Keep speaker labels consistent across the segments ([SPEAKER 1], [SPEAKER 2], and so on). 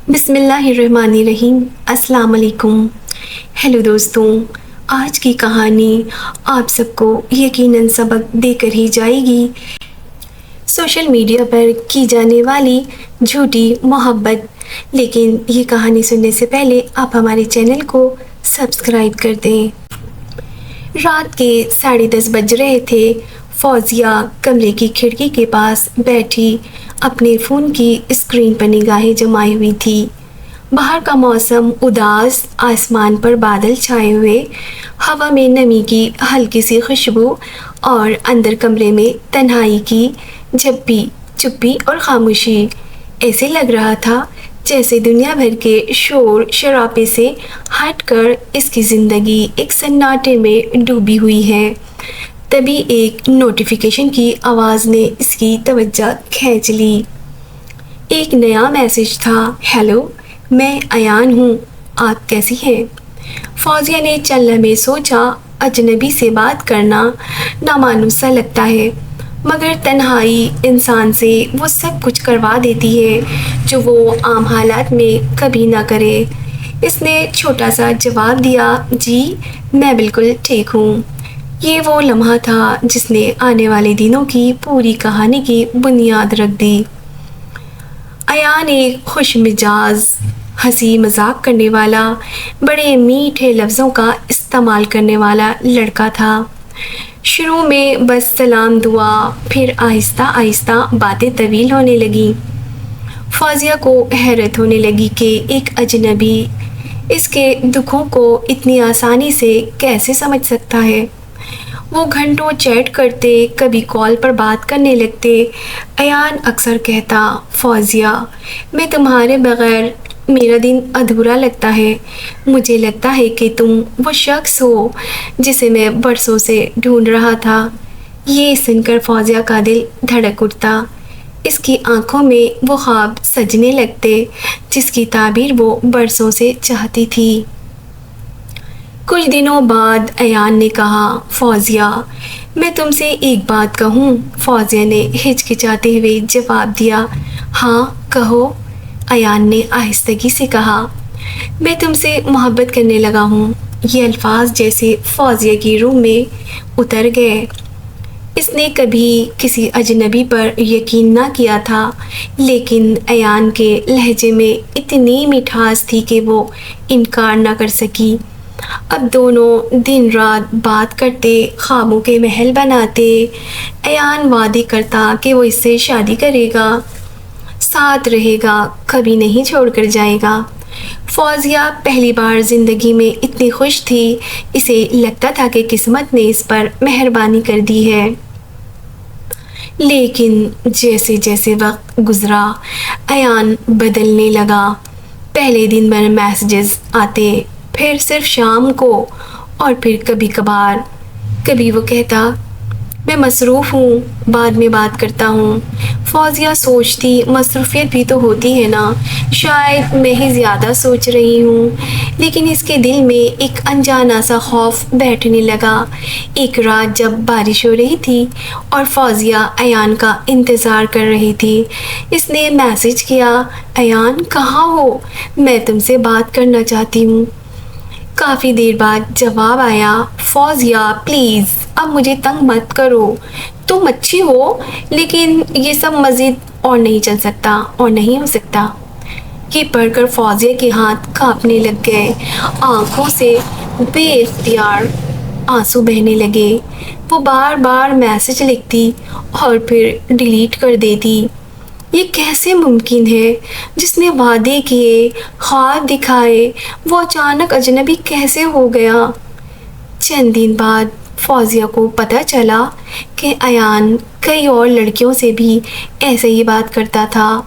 [SPEAKER 1] بسم اللہ الرحمن الرحیم۔ السلام علیکم۔ ہیلو دوستوں، آج کی کہانی آپ سب کو یقیناً سبق دے کر ہی جائے گی۔ سوشل میڈیا پر کی جانے والی جھوٹی محبت، لیکن یہ کہانی سننے سے پہلے آپ ہمارے چینل کو سبسکرائب کر دیں۔ رات کے 10:30 بج رہے تھے۔ فوزیہ کمرے کی کھڑکی کے پاس بیٹھی اپنے فون کی اسکرین پر نگاہیں جمائے ہوئی تھی۔ باہر کا موسم اداس، آسمان پر بادل چھائے ہوئے، ہوا میں نمی کی ہلکی سی خوشبو، اور اندر کمرے میں تنہائی کی جھپی چپی اور خاموشی۔ ایسے لگ رہا تھا جیسے دنیا بھر کے شور شرابے سے ہٹ کر اس کی زندگی ایک سناٹے میں ڈوبی ہوئی ہے۔ تبھی ایک نوٹیفیکیشن کی آواز نے اس کی توجہ کھینچ لی۔ ایک نیا میسج تھا۔ ہیلو، میں ایان ہوں، آپ کیسی ہیں؟ فوزیہ نے چند لمحے سوچا، اجنبی سے بات کرنا نامانوس سا لگتا ہے، مگر تنہائی انسان سے وہ سب کچھ کروا دیتی ہے جو وہ عام حالات میں کبھی نہ کرے۔ اس نے چھوٹا سا جواب دیا، جی میں بالکل ٹھیک ہوں۔ یہ وہ لمحہ تھا جس نے آنے والے دنوں کی پوری کہانی کی بنیاد رکھ دی۔ ایان ایک خوش مزاج، ہنسی مذاق کرنے والا، بڑے میٹھے لفظوں کا استعمال کرنے والا لڑکا تھا۔ شروع میں بس سلام دعا، پھر آہستہ آہستہ باتیں طویل ہونے لگیں۔ فوزیہ کو حیرت ہونے لگی کہ ایک اجنبی اس کے دکھوں کو اتنی آسانی سے کیسے سمجھ سکتا ہے۔ وہ گھنٹوں چیٹ کرتے، کبھی کال پر بات کرنے لگتے۔ ایان اکثر کہتا، فوزیہ میں تمہارے بغیر میرا دن ادھورا لگتا ہے، مجھے لگتا ہے کہ تم وہ شخص ہو جسے میں برسوں سے ڈھونڈ رہا تھا۔ یہ سن کر فوزیہ کا دل دھڑک اٹھتا۔ اس کی آنکھوں میں وہ خواب سجنے لگتے جس کی تعبیر وہ برسوں سے چاہتی تھی۔ کچھ دنوں بعد ایان نے کہا، فوزیہ میں تم سے ایک بات کہوں؟ فوزیہ نے ہچکچاتے ہوئے جواب دیا، ہاں کہو۔ ایان نے آہستگی سے کہا، میں تم سے محبت کرنے لگا ہوں۔ یہ الفاظ جیسے فوزیہ کی روح میں اتر گئے۔ اس نے کبھی کسی اجنبی پر یقین نہ کیا تھا، لیکن ایان کے لہجے میں اتنی مٹھاس تھی کہ وہ انکار نہ کر سکی۔ اب دونوں دن رات بات کرتے، خوابوں کے محل بناتے۔ ایان وعدے کرتا کہ وہ اس سے شادی کرے گا، ساتھ رہے گا، کبھی نہیں چھوڑ کر جائے گا۔ فوزیہ پہلی بار زندگی میں اتنی خوش تھی، اسے لگتا تھا کہ قسمت نے اس پر مہربانی کر دی ہے۔ لیکن جیسے جیسے وقت گزرا، ایان بدلنے لگا۔ پہلے دن بھر میسیجز آتے، پھر صرف شام کو، اور پھر کبھی کبھار۔ کبھی وہ کہتا، میں مصروف ہوں، بعد میں بات کرتا ہوں۔ فوزیہ سوچتی، مصروفیت بھی تو ہوتی ہے نا، شاید میں ہی زیادہ سوچ رہی ہوں۔ لیکن اس کے دل میں ایک انجانا سا خوف بیٹھنے لگا۔ ایک رات جب بارش ہو رہی تھی اور فوزیہ ایان کا انتظار کر رہی تھی، اس نے میسج کیا، ایان کہاں ہو؟ میں تم سے بات کرنا چاہتی ہوں۔ کافی دیر بعد جواب آیا، فوزیہ پلیز اب مجھے تنگ مت کرو، تم اچھی ہو، لیکن یہ سب مزید اور نہیں چل سکتا اور نہیں ہو سکتا۔ یہ پڑھ کر فوزیہ کے ہاتھ کانپنے لگ گئے، آنکھوں سے بے اختیار آنسو بہنے لگے۔ وہ بار بار میسج لکھتی اور پھر ڈیلیٹ کر دیتی۔ یہ کیسے ممکن ہے؟ جس نے وعدے کیے، خواب دکھائے، وہ اچانک اجنبی کیسے ہو گیا؟ چند دن بعد فوزیہ کو پتہ چلا کہ ایان کئی اور لڑکیوں سے بھی ایسے ہی بات کرتا تھا۔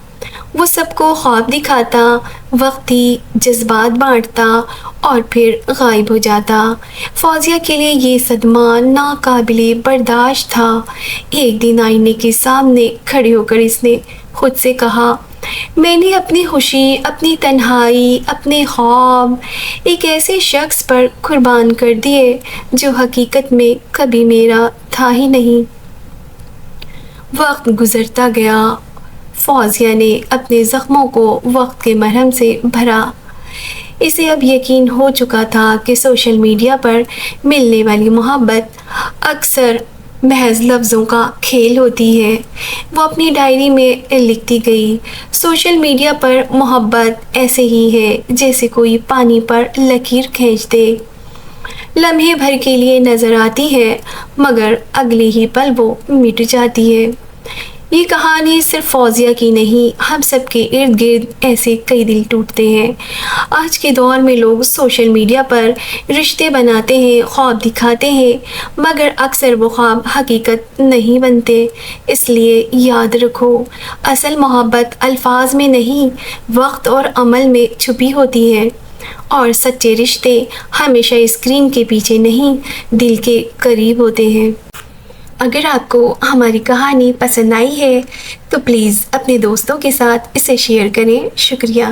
[SPEAKER 1] وہ سب کو خواب دکھاتا، وقتی جذبات بانٹتا اور پھر غائب ہو جاتا۔ فوزیہ کے لیے یہ صدمہ ناقابل برداشت تھا۔ ایک دن آئینے کے سامنے کھڑے ہو کر اس نے خود سے کہا، میں نے اپنی خوشی، اپنی تنہائی، اپنے خواب ایک ایسے شخص پر قربان کر دیے جو حقیقت میں کبھی میرا تھا ہی نہیں۔ وقت گزرتا گیا۔ فوزیہ نے اپنے زخموں کو وقت کے مرہم سے بھرا۔ اسے اب یقین ہو چکا تھا کہ سوشل میڈیا پر ملنے والی محبت اکثر محض لفظوں کا کھیل ہوتی ہے۔ وہ اپنی ڈائری میں لکھتی گئی، سوشل میڈیا پر محبت ایسے ہی ہے جیسے کوئی پانی پر لکیر کھینچ دے، لمحے بھر کے لیے نظر آتی ہے مگر اگلے ہی پل وہ مٹ جاتی ہے۔ یہ کہانی صرف فوزیہ کی نہیں، ہم سب کے ارد گرد ایسے کئی دل ٹوٹتے ہیں۔ آج کے دور میں لوگ سوشل میڈیا پر رشتے بناتے ہیں، خواب دکھاتے ہیں، مگر اکثر وہ خواب حقیقت نہیں بنتے۔ اس لیے یاد رکھو، اصل محبت الفاظ میں نہیں، وقت اور عمل میں چھپی ہوتی ہے، اور سچے رشتے ہمیشہ اسکرین کے پیچھے نہیں، دل کے قریب ہوتے ہیں۔ اگر آپ کو ہماری کہانی پسند آئی ہے تو پلیز اپنے دوستوں کے ساتھ اسے شیئر کریں۔ شکریہ۔